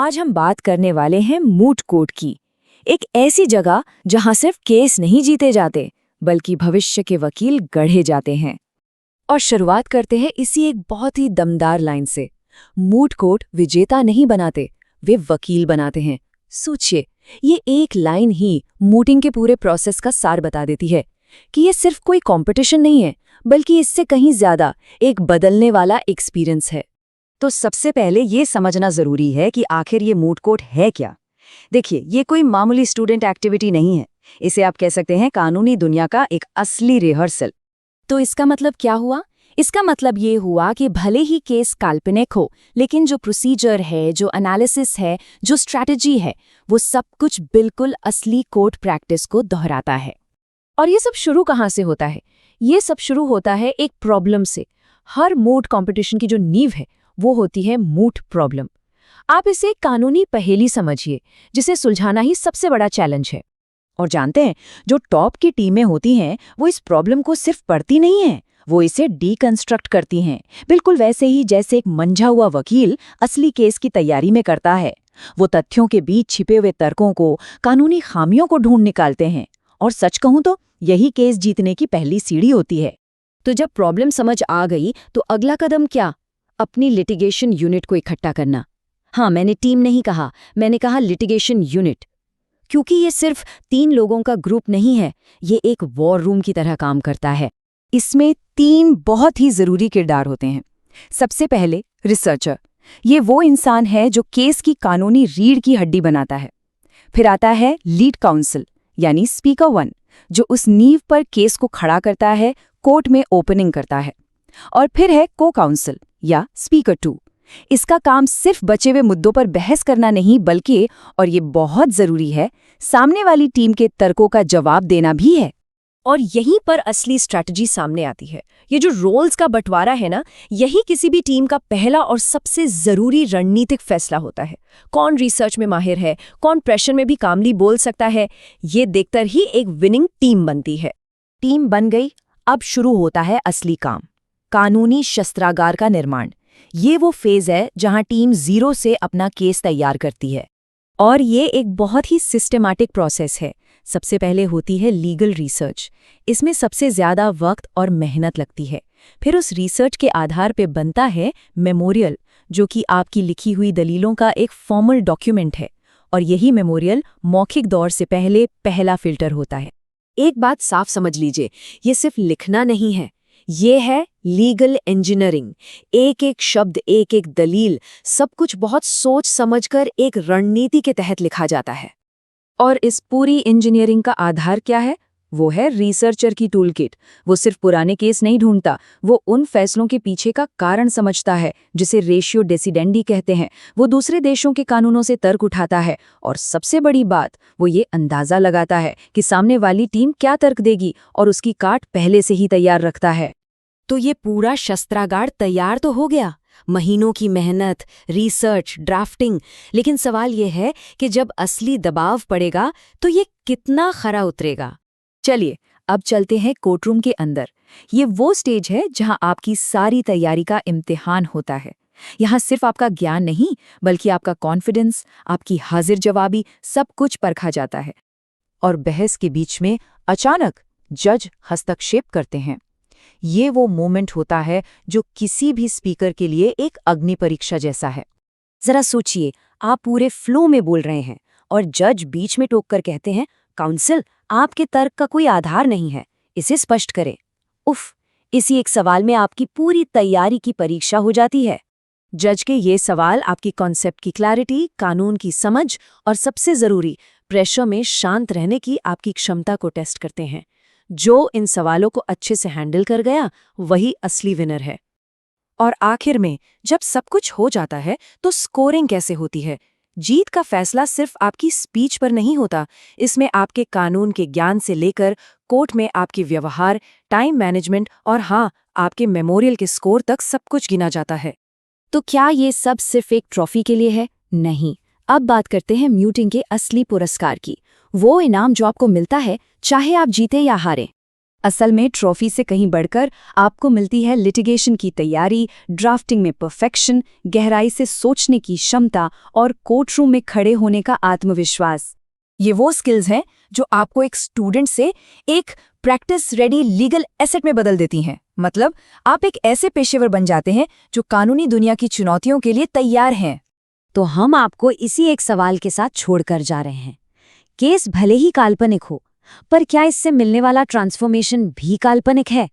आज हम बात करने वाले हैं मूट कोर्ट की, एक ऐसी जगह जहां सिर्फ केस नहीं जीते जाते बल्कि भविष्य के वकील गढ़े जाते हैं। और शुरुआत करते हैं इसी एक बहुत ही दमदार लाइन से। मूट कोर्ट विजेता नहीं बनाते, वे वकील बनाते हैं। सोचिए, ये एक लाइन ही मूटिंग के पूरे प्रोसेस का सार बता देती है कि ये सिर्फ कोई कंपटीशन नहीं है, बल्कि इससे कहीं ज्यादा एक बदलने वाला एक्सपीरियंस है। तो सबसे पहले ये समझना जरूरी है कि आखिर ये मूट कोर्ट है क्या। देखिए, ये कोई मामूली स्टूडेंट एक्टिविटी नहीं है। इसे आप कह सकते हैं कानूनी दुनिया का एक असली रिहर्सल। तो इसका मतलब क्या हुआ? इसका मतलब ये हुआ कि भले ही केस काल्पनिक हो, लेकिन जो प्रोसीजर है, जो एनालिसिस है, जो स्ट्रैटेजी है, वो सब कुछ बिल्कुल असली कोर्ट प्रैक्टिस को दोहराता है। और ये सब शुरू कहाँ से होता है? ये सब शुरू होता है एक प्रॉब्लम से। हर मूट कंपटीशन की जो नींव है वो होती है मूट प्रॉब्लम। आप इसे एक कानूनी पहेली समझिए, जिसे सुलझाना ही सबसे बड़ा चैलेंज है। और जानते हैं, जो टॉप की टीमें होती हैं वो इस प्रॉब्लम को सिर्फ पढ़ती नहीं हैं, वो इसे डीकंस्ट्रक्ट करती हैं, बिल्कुल वैसे ही जैसे एक मंझा हुआ वकील असली केस की तैयारी में करता है। वो तथ्यों के बीच छिपे हुए तर्कों को, कानूनी खामियों को ढूंढ निकालते हैं। और सच कहूं तो यही केस जीतने की पहली सीढ़ी होती है। तो जब प्रॉब्लम समझ आ गई तो अगला कदम क्या? अपनी लिटिगेशन यूनिट को इकट्ठा करना। हाँ, मैंने टीम नहीं कहा, मैंने कहा लिटिगेशन यूनिट। क्योंकि ये सिर्फ 3 लोगों का ग्रुप नहीं है, ये एक वॉर रूम की तरह काम करता है। इसमें 3 बहुत ही जरूरी किरदार होते हैं। सबसे पहले रिसर्चर। ये वो इंसान है जो केस की कानूनी रीढ़ की हड्डी बनाता है। फिर आता है लीड काउंसिल यानी स्पीकर 1, जो उस नींव पर केस को खड़ा करता है, कोर्ट में ओपनिंग करता है। और फिर है को काउंसिल या स्पीकर 2। इसका काम सिर्फ बचे हुए मुद्दों पर बहस करना नहीं, बल्कि, और ये बहुत जरूरी है, सामने वाली टीम के तर्कों का जवाब देना भी है। और यहीं पर असली स्ट्रैटेजी सामने आती है। ये जो रोल्स का बंटवारा है ना, यही किसी भी टीम का पहला और सबसे जरूरी रणनीतिक फैसला होता है। कौन रिसर्च में माहिर है, कौन प्रेशर में भी कामली बोल सकता है, ये देखकर ही एक विनिंग टीम बनती है। टीम बन गई, अब शुरू होता है असली काम, कानूनी शस्त्रागार का निर्माण। ये वो फेज है जहां टीम 0 से अपना केस तैयार करती है। और ये एक बहुत ही सिस्टेमैटिक प्रोसेस है। सबसे पहले होती है लीगल रिसर्च। इसमें सबसे ज्यादा वक्त और मेहनत लगती है। फिर उस रिसर्च के आधार पे बनता है मेमोरियल, जो कि आपकी लिखी हुई दलीलों का एक फॉर्मल डॉक्यूमेंट है। और यही मेमोरियल मौखिक दौर से पहले पहला फिल्टर होता है। एक बात साफ समझ लीजिए, ये सिर्फ लिखना नहीं है, ये है लीगल इंजीनियरिंग। एक एक शब्द, एक एक दलील, सब कुछ बहुत सोच समझकर एक रणनीति के तहत लिखा जाता है। और इस पूरी इंजीनियरिंग का आधार क्या है? वो है रिसर्चर की टूलकिट। वो सिर्फ पुराने केस नहीं ढूंढता, वो उन फैसलों के पीछे का कारण समझता है, जिसे रेशियो डेसिडेंडी कहते हैं। वो दूसरे देशों के कानूनों से तर्क उठाता है, और सबसे बड़ी बात, वो ये अंदाजा लगाता है कि सामने वाली टीम क्या तर्क देगी, और उसकी काट पहले से ही तैयार रखता है। तो ये पूरा शस्त्रागार तैयार तो हो गया, महीनों की मेहनत, रिसर्च, ड्राफ्टिंग। लेकिन सवाल ये है कि जब असली दबाव पड़ेगा तो ये कितना खरा उतरेगा। चलिए, अब चलते हैं कोर्टरूम के अंदर। ये वो स्टेज है जहां आपकी सारी तैयारी का इम्तिहान होता है। यहाँ सिर्फ आपका ज्ञान नहीं, बल्कि आपका कॉन्फिडेंस, आपकी हाजिर जवाबी, सब कुछ परखा जाता है। और बहस के बीच में अचानक जज हस्तक्षेप करते हैं। ये वो मोमेंट होता है जो किसी भी स्पीकर के लिए एक अग्नि परीक्षा जैसा है। जरा सोचिए, आप पूरे फ्लो में बोल रहे हैं और जज बीच में टोककर कहते हैं, काउंसिल, आपके तर्क का कोई आधार नहीं है, इसे स्पष्ट करें। उफ, इसी एक सवाल में आपकी पूरी तैयारी की परीक्षा हो जाती है। जज के ये सवाल आपकी कॉन्सेप्ट की क्लैरिटी, कानून की समझ और सबसे जरूरी, प्रेशर में शांत रहने की आपकी क्षमता को टेस्ट करते हैं। जो इन सवालों को अच्छे से हैंडल कर गया, वही असली विनर है। और आखिर में जब सब कुछ हो जाता है तो स्कोरिंग कैसे होती है? जीत का फैसला सिर्फ आपकी स्पीच पर नहीं होता, इसमें आपके कानून के ज्ञान से लेकर कोर्ट में आपके व्यवहार, टाइम मैनेजमेंट और हाँ, आपके मेमोरियल के स्कोर तक सब कुछ गिना जाता है। तो क्या ये सब सिर्फ एक ट्रॉफी के लिए है? नहीं। अब बात करते हैं म्यूटिंग के असली पुरस्कार की। वो इनाम जो आपको मिलता है, चाहे आप जीते या हारें। असल में ट्रॉफी से कहीं बढ़कर आपको मिलती है लिटिगेशन की तैयारी, ड्राफ्टिंग में परफेक्शन, गहराई से सोचने की क्षमता और कोर्टरूम में खड़े होने का आत्मविश्वास। ये वो स्किल्स हैं जो आपको एक स्टूडेंट से एक प्रैक्टिस रेडी लीगल एसेट में बदल देती हैं। मतलब आप एक ऐसे पेशेवर बन जाते हैं जो कानूनी दुनिया की चुनौतियों के लिए तैयार हैं। तो हम आपको इसी एक सवाल के साथ छोड़कर जा रहे हैं। केस भले ही काल्पनिक हो, पर क्या इससे मिलने वाला ट्रांसफॉर्मेशन भी काल्पनिक है?